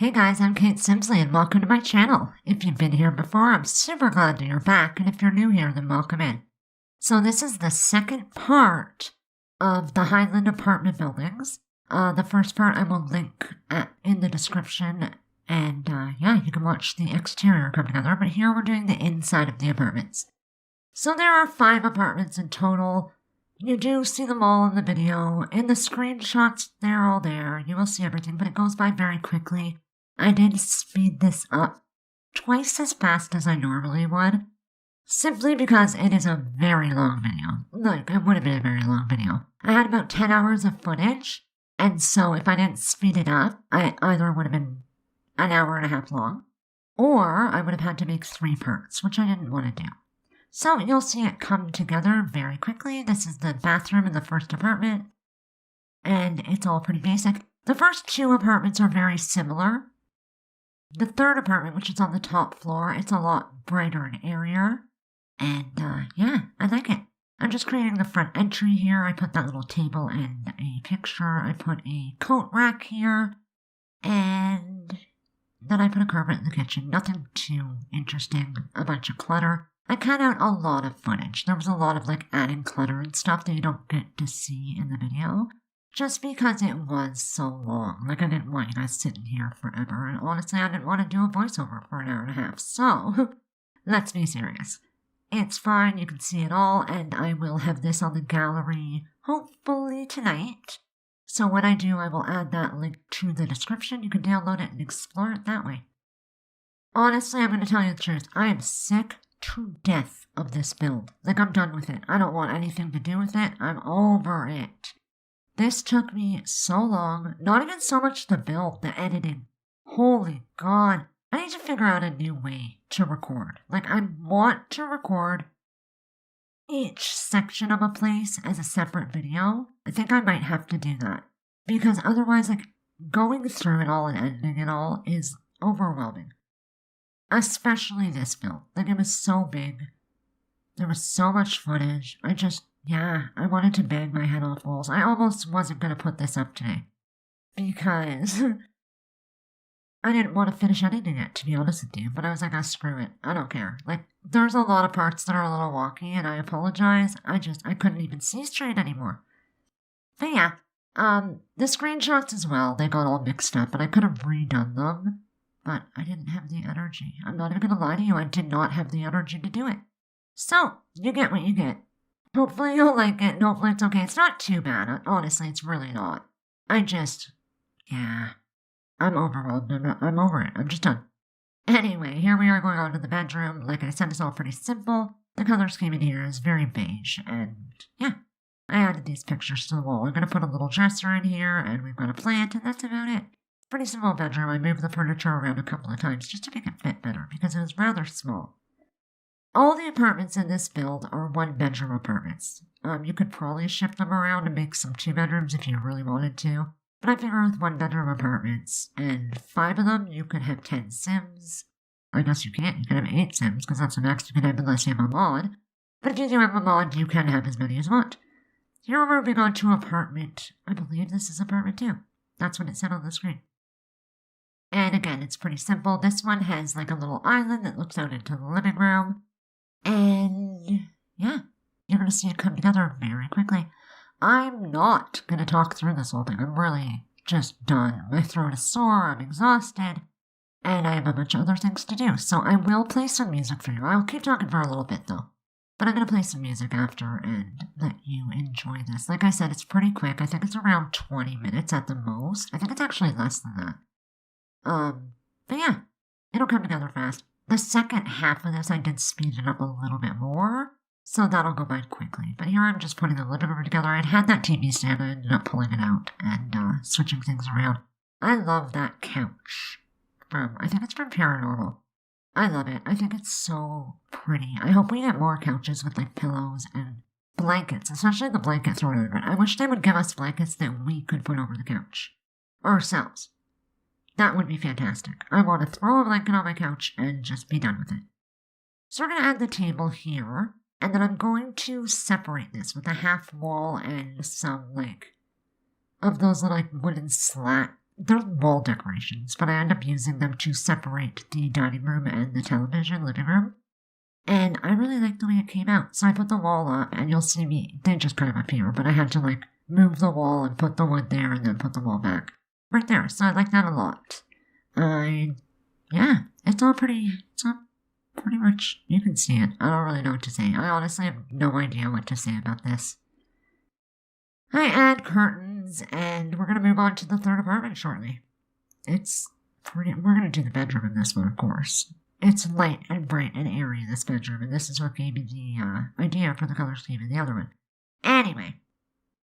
Hey guys, I'm Kate Simsley and welcome to my channel. If you've been here before, I'm super glad that you're back, and if you're new here, then welcome in. So this is the second part of the Highland Apartment buildings. The first part I will link in the description, and yeah, you can watch the exterior come together, but here we're doing the inside of the apartments. So there are 5 apartments in total. You do see them all in the video. In the screenshots, they're all there. You will see everything, but it goes by very quickly. I did speed this up twice as fast as I normally would, simply because it is a very long video. Like, it would have been a very long video. I had about 10 hours of footage, and so if I didn't speed it up, I either would have been an hour and a half long, or I would have had to make 3 parts, which I didn't want to do. So you'll see it come together very quickly. This is the bathroom in the first apartment, and it's all pretty basic. The first 2 apartments are very similar. The third apartment, which is on the top floor, it's a lot brighter and airier. And, yeah, I like it. I'm just creating the front entry here. I put that little table and a picture. I put a coat rack here. And then I put a carpet in the kitchen. Nothing too interesting. A bunch of clutter. I cut out a lot of footage. There was a lot of, adding clutter and stuff that you don't get to see in the video. Just because it was so long. I didn't want you guys sitting here forever, and honestly, I didn't want to do a voiceover for an hour and a half, so let's be serious. It's fine, you can see it all, and I will have this on the gallery, hopefully tonight. So when I do, I will add that link to the description. You can download it and explore it that way. Honestly, I'm going to tell you the truth. I am sick to death of this build. I'm done with it. I don't want anything to do with it. I'm over it. This took me so long, not even so much the build, the editing. Holy God, I need to figure out a new way to record. I want to record each section of a place as a separate video. I think I might have to do that. Because otherwise, going through it all and editing it all is overwhelming. Especially this build. It was so big. There was so much footage. I wanted to bang my head off walls. I almost wasn't going to put this up today. Because I didn't want to finish editing it, to be honest with you. But I was like, screw it. I don't care. There's a lot of parts that are a little wonky, and I apologize. I couldn't even see straight anymore. But yeah, the screenshots as well, they got all mixed up, and I could have redone them. But I didn't have the energy. I'm not even going to lie to you. I did not have the energy to do it. So, you get what you get. Hopefully you'll like it, and hopefully it's okay. It's not too bad. Honestly, it's really not. I'm overwhelmed. I'm over it. I'm just done. Anyway, here we are going on to the bedroom. Like I said, it's all pretty simple. The color scheme in here is very beige, and yeah. I added these pictures to the wall. I'm going to put a little dresser in here, and we've got a plant, and that's about it. Pretty small bedroom. I moved the furniture around a couple of times just to make it fit better, because it was rather small. All the apartments in this build are 1-bedroom apartments. You could probably shift them around and make some 2 bedrooms if you really wanted to. But I figure with 1-bedroom apartments, and 5 of them, you could have 10 Sims. I guess you can't. You can have 8 Sims, because that's the max you can have unless you have a mod. But if you do have a mod, you can have as many as you want. Here we're moving on to apartment. I believe this is apartment 2. That's what it said on the screen. And again, it's pretty simple. This one has a little island that looks out into the living room. And yeah, you're going to see it come together very quickly. I'm not going to talk through this whole thing. I'm really just done. My throat is sore, I'm exhausted, and I have a bunch of other things to do. So I will play some music for you. I'll keep talking for a little bit though. But I'm going to play some music after and let you enjoy this. Like I said, it's pretty quick. I think it's around 20 minutes at the most. I think it's actually less than that. But yeah, it'll come together fast. The second half of this, I did speed it up a little bit more, so that'll go by quickly. But here I'm just putting the living room together. I'd had that TV stand, I ended up pulling it out and switching things around. I love that couch I think it's from Paranormal. I love it. I think it's so pretty. I hope we get more couches with pillows and blankets, especially the blanket thrown over it. I wish they would give us blankets that we could put over the couch ourselves. That would be fantastic. I want to throw a blanket on my couch and just be done with it. So we're going to add the table here, and then I'm going to separate this with a half wall and some, of those little, wooden they're wall decorations, but I end up using them to separate the dining room and the television living room. And I really like the way it came out. So I put the wall up, and you'll see me, they just kind of appear, but I had to like move the wall and put the wood there and then put the wall back right there. So I like that a lot. It's all pretty much, you can see it. I don't really know what to say. I honestly have no idea what to say about this. I add curtains, and we're going to move on to the third apartment shortly. We're going to do the bedroom in this one, of course. It's light and bright and airy in this bedroom, and this is what gave me the idea for the color scheme in the other one. Anyway,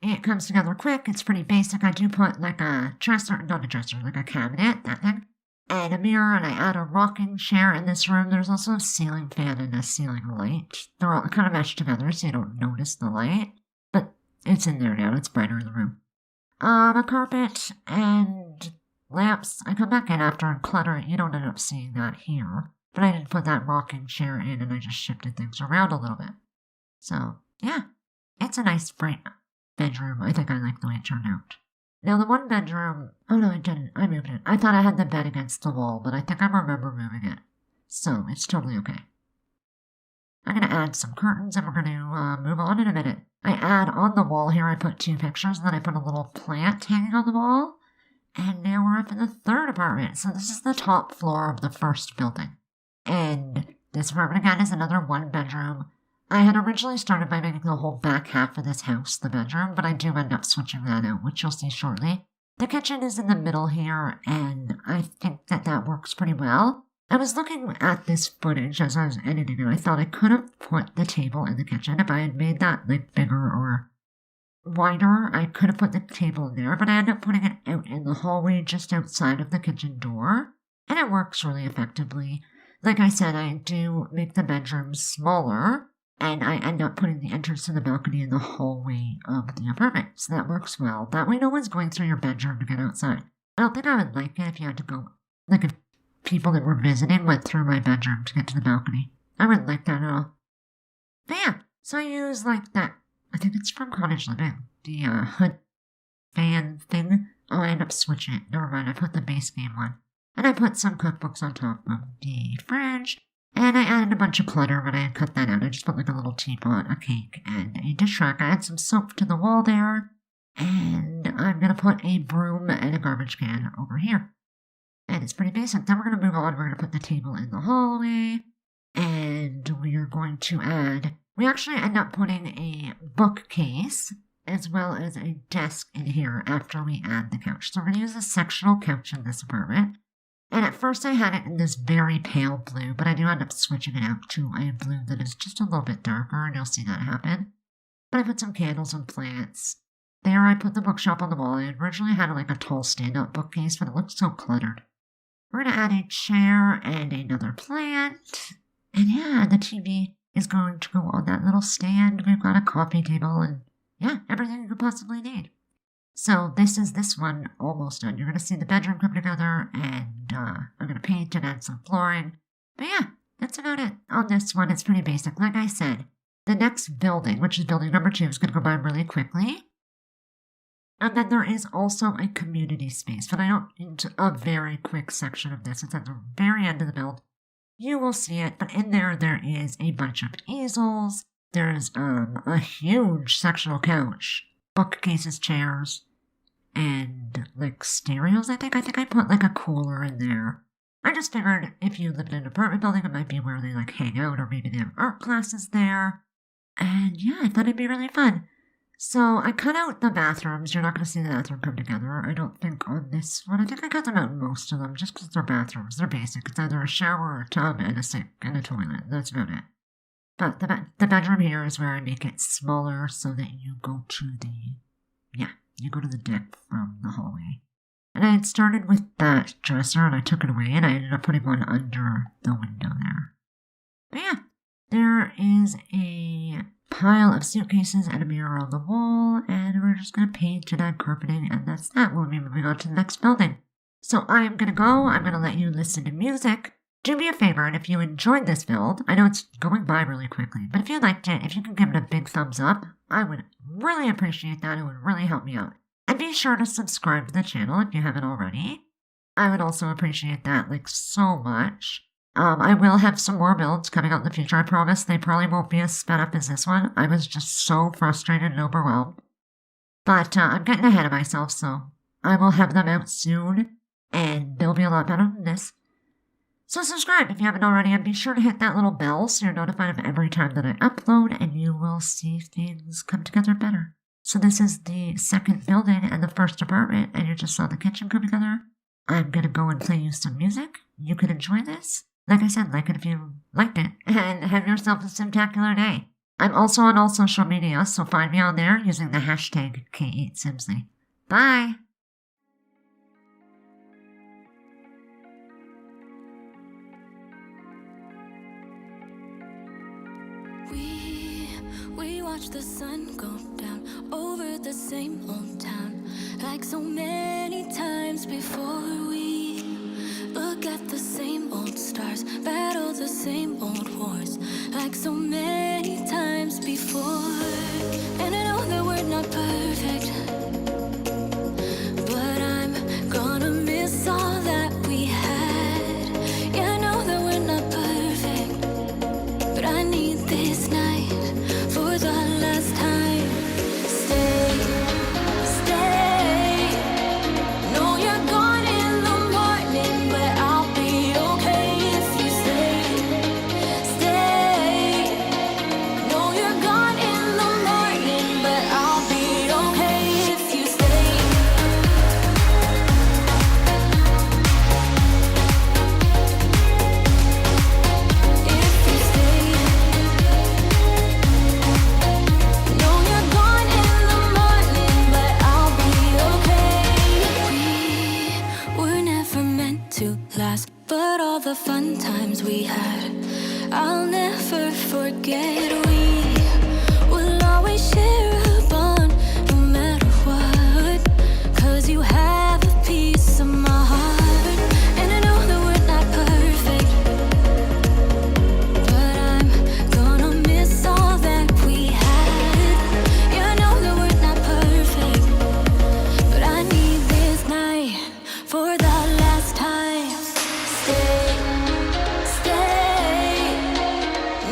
it comes together quick. It's pretty basic. I do put like a dresser, not a dresser, like a cabinet, that thing, and a mirror, and I add a rocking chair in this room. There's also a ceiling fan and a ceiling light. They're all kind of meshed together so you don't notice the light, but it's in there now. It's brighter in the room. A carpet and lamps. I come back in after and clutter it. You don't end up seeing that here. But I didn't put that rocking chair in, and I just shifted things around a little bit. So, yeah. It's a nice, bright bedroom. I think I like the way it turned out. Now, the one bedroom... Oh, no, I didn't. I moved it. I thought I had the bed against the wall, but I think I remember moving it. So, it's totally okay. I'm going to add some curtains, and we're going to move on in a minute. I add on the wall here, I put 2 pictures, and then I put a little plant hanging on the wall. And now we're up in the third apartment. So this is the top floor of the first building. And this apartment, again, is another 1-bedroom. I had originally started by making the whole back half of this house the bedroom, but I do end up switching that out, which you'll see shortly. The kitchen is in the middle here, and I think that works pretty well. I was looking at this footage as I was editing, and I thought I could have put the table in the kitchen. If I had made that like bigger or wider, I could have put the table in there, but I ended up putting it out in the hallway just outside of the kitchen door, and it works really effectively. Like I said, I do make the bedrooms smaller, and I end up putting the entrance to the balcony in the hallway of the apartment, so that works well. That way no one's going through your bedroom to get outside. I don't think I would like it if you had to go, like if people that were visiting went through my bedroom to get to the balcony. I wouldn't like that at all. But yeah, so I use like that, I think it's from Cottage Living, the hood fan thing. Oh, I end up switching it. Never mind, I put the base game one. And I put some cookbooks on top of the fridge. And I added a bunch of clutter when I cut that out. I just put like a little teapot, a cake, and a dish rack. I add some soap to the wall there. And I'm going to put a broom and a garbage can over here. And it's pretty basic. Then we're going to move on. We're going to put the table in the hallway. And we are going to add... We actually end up putting a bookcase as well as a desk in here after we add the couch. So we're going to use a sectional couch in this apartment. And at first I had it in this very pale blue, but I do end up switching it out to a blue that is just a little bit darker, and you'll see that happen. But I put some candles and plants. There I put the bookshelf on the wall. I originally had like a tall stand-up bookcase, but it looked so cluttered. We're going to add a chair and another plant. And yeah, the TV is going to go on that little stand. We've got a coffee table and yeah, everything you could possibly need. So this is this one almost done. You're going to see the bedroom come together, and I'm going to paint and add some flooring. But yeah, that's about it. On this one, it's pretty basic. Like I said, the next building, which is building number 2, is going to go by really quickly. And then there is also a community space, but I don't need a very quick section of this. It's at the very end of the build. You will see it, but in there is a bunch of easels. There's a huge sectional couch, bookcases, chairs, and like stereos, I think. I put like a cooler in there. I just figured if you lived in an apartment building, it might be where they like hang out, or maybe they have art classes there. And yeah, I thought it'd be really fun. So I cut out the bathrooms. You're not going to see the bathroom come together, I don't think, on this one. I think I cut them out in most of them, just because they're bathrooms. They're basic. It's either a shower, a tub, and a sink, and a toilet. That's about it. But the bedroom here is where I make it smaller so that you go to the deck from the hallway. And I had started with that dresser, and I took it away, and I ended up putting one under the window there. But yeah, there is a pile of suitcases and a mirror on the wall, and we're just going to paint and add carpeting, and that's that. We'll be moving on to the next building. So I'm going to go. I'm going to let you listen to music. Do me a favor, and if you enjoyed this build, I know it's going by really quickly, but if you liked it, if you can give it a big thumbs up, I would really appreciate that. It would really help me out. And be sure to subscribe to the channel if you haven't already. I would also appreciate that, like, so much. I will have some more builds coming out in the future, I promise. They probably won't be as sped up as this one. I was just so frustrated and overwhelmed. But I'm getting ahead of myself, so I will have them out soon, and they'll be a lot better than this. So subscribe if you haven't already, and be sure to hit that little bell so you're notified of every time that I upload, and you will see things come together better. So this is the second building and the first apartment, and you just saw the kitchen come together. I'm gonna go and play you some music. You can enjoy this. Like I said, like it if you liked it, and have yourself a spectacular day. I'm also on all social media, so find me on there using the hashtag K8Simsley. Bye! We watch the sun go down over the same old town, like so many times before. We look at the same old stars, battle the same old wars, like so many times before. And I know that we're not perfect, but I'm gonna miss all that we had. Yeah, I know that we're not perfect, but I need this night for the last time. Stay, stay. No, you're gone in the morning, but I'll be okay if you stay. Stay. No, you're gone in the morning, but I'll be okay if you stay. If you stay. No, you're gone in the morning, but I'll be okay. We were never meant to last, but all the fun times we had, I'll never forget. We will always share a bond, no matter what, 'cause you have a piece of my heart. And I know that we're not perfect, but I'm gonna miss all that we had. Yeah, I know that we're not perfect, but I need this night for the last time. Stay, stay.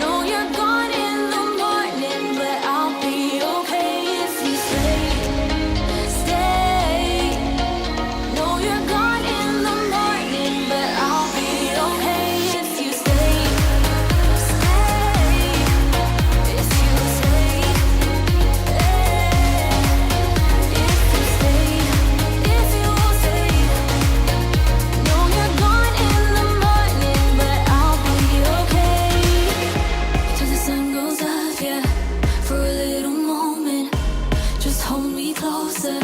No, you're gone in the morning, but I'll be okay if you stay. Stay. No, you're gone in the morning, but I'll be okay if you stay. Stay. If you stay. If you stay. If you will stay. No, you're gone in the morning, but I'll be okay. Till the sun goes up, yeah, for a little moment. Just hold me closer,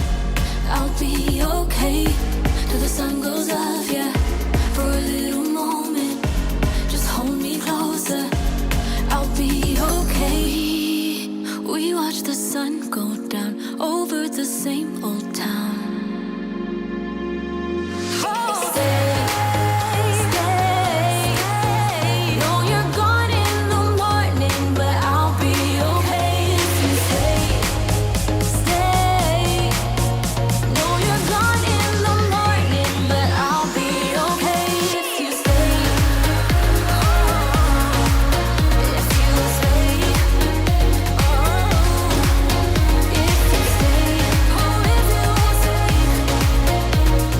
I'll be okay. Till the sun goes up, yeah, for a little moment. Just hold me closer, I'll be okay. We watch the sun go down over the same old town. Stay, stay. No, you're gone in the morning, but I'll be okay if you stay. Stay. No, you're gone in the morning, but I'll be okay if you stay. If you stay. If you stay. Oh, if you stay.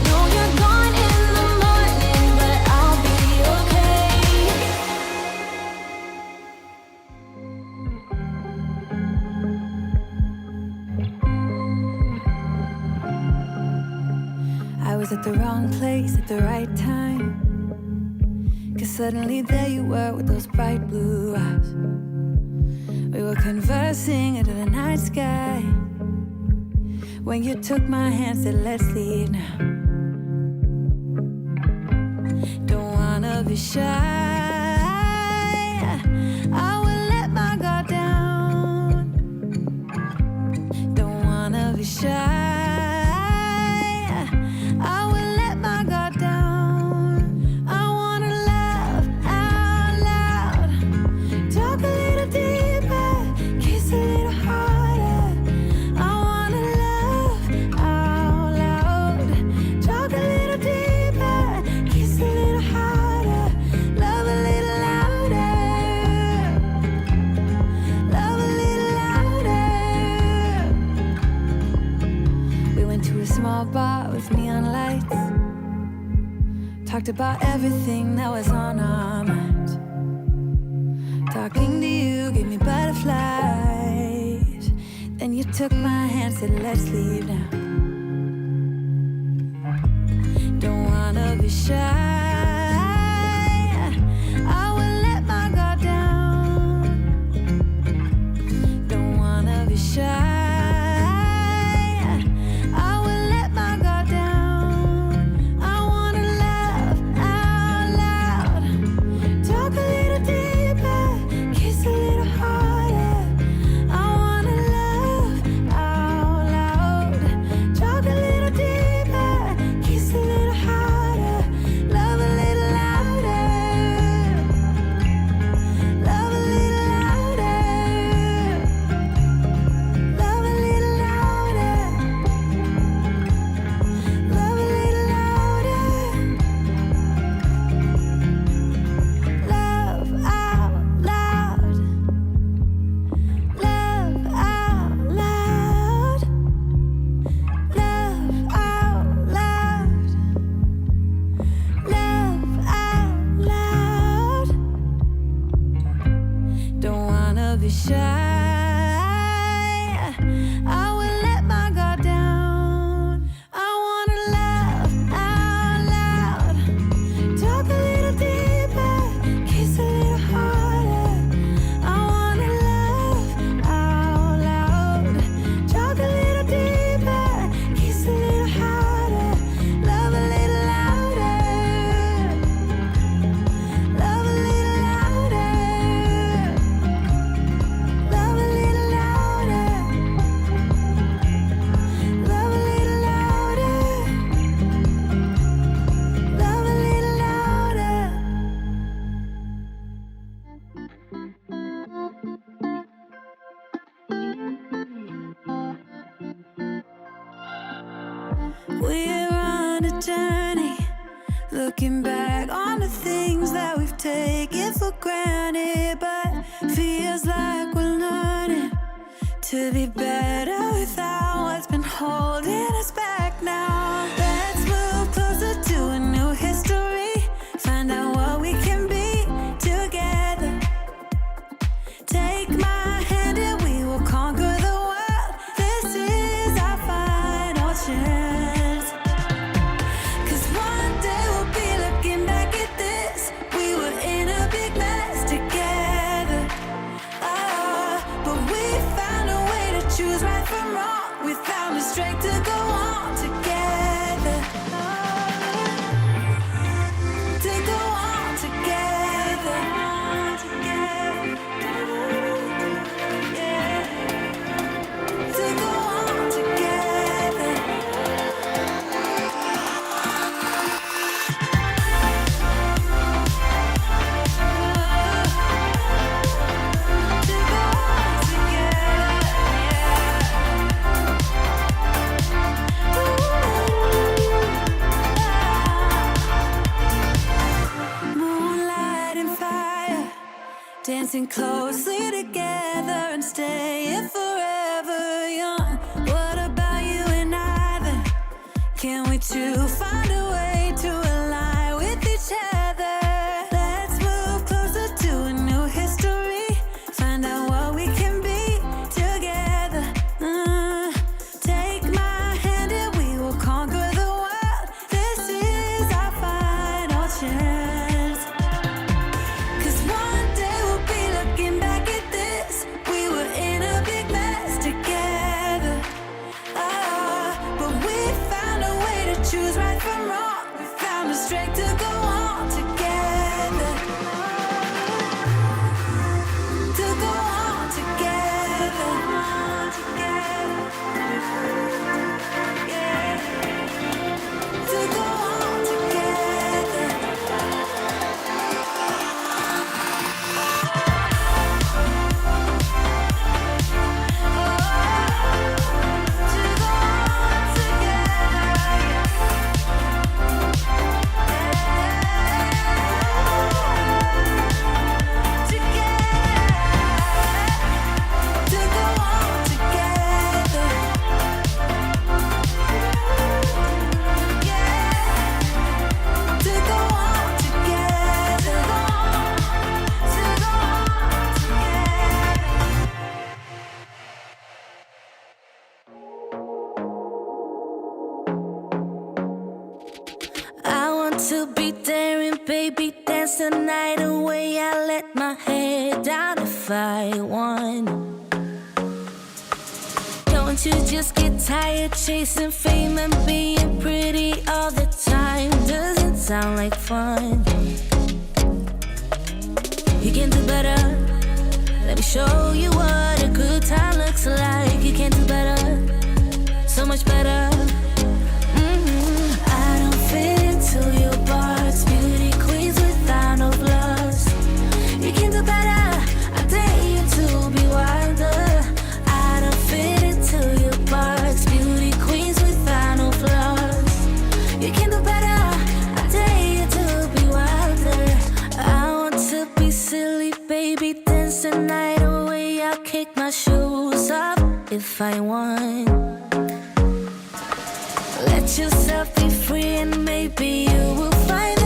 No, you're gone in the morning, but I'll be okay. I was at the wrong place at the right time, 'cause suddenly there you were with those bright blue eyes. We were conversing into the night sky when you took my hand, said let's leave now. Don't wanna be shy, I will let my guard down. Don't wanna be shy, I will let my guard down. I wanna laugh out loud, talk a little deeper, kiss a little harder. I wanna laugh out went to a small bar with neon lights. Talked about everything that was on our minds. Talking to you gave me butterflies. Then you took my hand, said let's leave now. Don't wanna be shy. I will let my guard down. Don't wanna be shy. We're on a journey, looking back on the things that we've taken for granted, but feels like we're learning to be better without what's been holding us back now. Let's move closer to a new history, find out what we can be together. Take my hand and we will conquer the world. This is our final chance. 'Cause one day we'll be looking back at this. We were in a big mess together. But we found a way to choose right from wrong. We found the strength to go on together. To go on together. Yeah. To go on together. To go on together. Moonlight and fire, dancing closely together and staying forever young. What about you and I then? Can we two find a way to align with each other? Let's move closer to a new history, find out what we can be together. Take my hand and we will conquer the world. This is our final chance. 'Cause one day we'll be looking back at this. We were in a big mess together. But we found a way to choose right from wrong. We found the strength to go on together. To go on together. Yeah. To go on together. To go on together. Yeah. to be daring, baby, dance the night away. I let my head down if I won. Don't you just get tired chasing fame and being pretty all the time? Doesn't sound like fun. You can do better. Let me show you what a good time looks like. You can do better, so much better. I don't fit into your box. Beauty queens without no flaws. You can do better. I dare you to be wilder. I don't fit into your box. Beauty queens without no flaws. You can do better. I dare you to be wilder. I want to be silly, baby, dance the night away. I'll kick my shoes off if I want. Let yourself be free and maybe you will find